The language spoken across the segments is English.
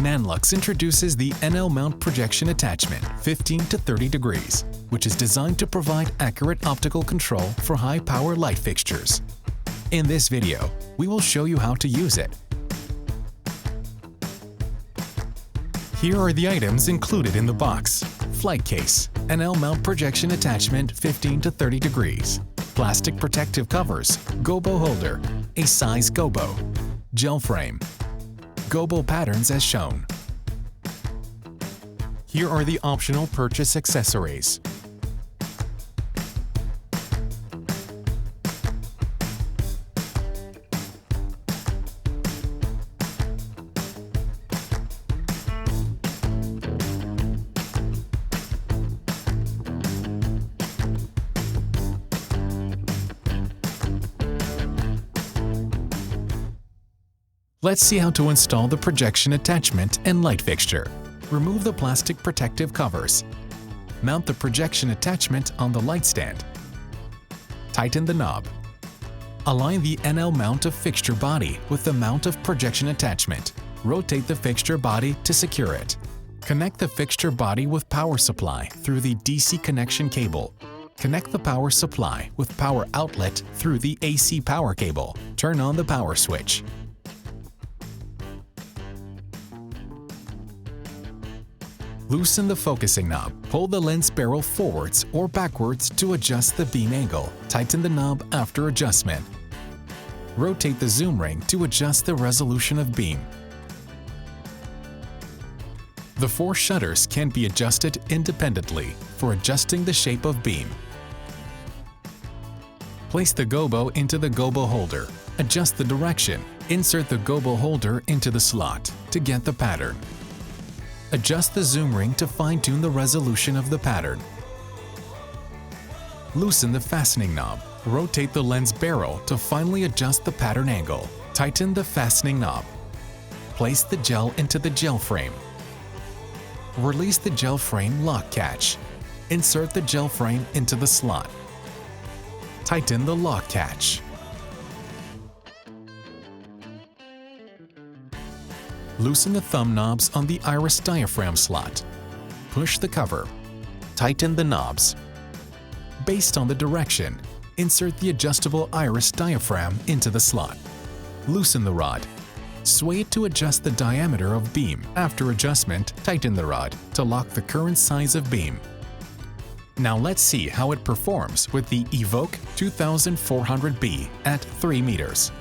Nanlux introduces the NL mount projection attachment 15 to 30 degrees, which is designed to provide accurate optical control for high-power light fixtures. In this video, we will show you how to use it. Here are the items included in the box: flight case, NL mount projection attachment 15 to 30 degrees, plastic protective covers, gobo holder, a size gobo, gel frame, gobo patterns as shown. Here are the optional purchase accessories. Let's see how to install the projection attachment and light fixture. Remove the plastic protective covers. Mount the projection attachment on the light stand. Tighten the knob. Align the NL mount of fixture body with the mount of projection attachment. Rotate the fixture body to secure it. Connect the fixture body with power supply through the DC connection cable. Connect the power supply with power outlet through the AC power cable. Turn on the power switch. Loosen the focusing knob. Pull the lens barrel forwards or backwards to adjust the beam angle. Tighten the knob after adjustment. Rotate the zoom ring to adjust the resolution of beam. The 4 shutters can be adjusted independently for adjusting the shape of beam. Place the gobo into the gobo holder. Adjust the direction. Insert the gobo holder into the slot to get the pattern. Adjust the zoom ring to fine-tune the resolution of the pattern. Loosen the fastening knob. Rotate the lens barrel to finally adjust the pattern angle. Tighten the fastening knob. Place the gel into the gel frame. Release the gel frame lock catch. Insert the gel frame into the slot. Tighten the lock catch. Loosen the thumb knobs on the iris diaphragm slot. Push the cover. Tighten the knobs. Based on the direction, insert the adjustable iris diaphragm into the slot. Loosen the rod. Sway it to adjust the diameter of beam. After adjustment, tighten the rod to lock the current size of beam. Now let's see how it performs with the Evoke 2400B at 3 meters.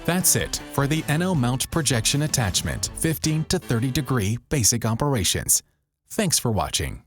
That's it for the NL mount projection attachment 15 to 30 degree basic operations. Thanks for watching.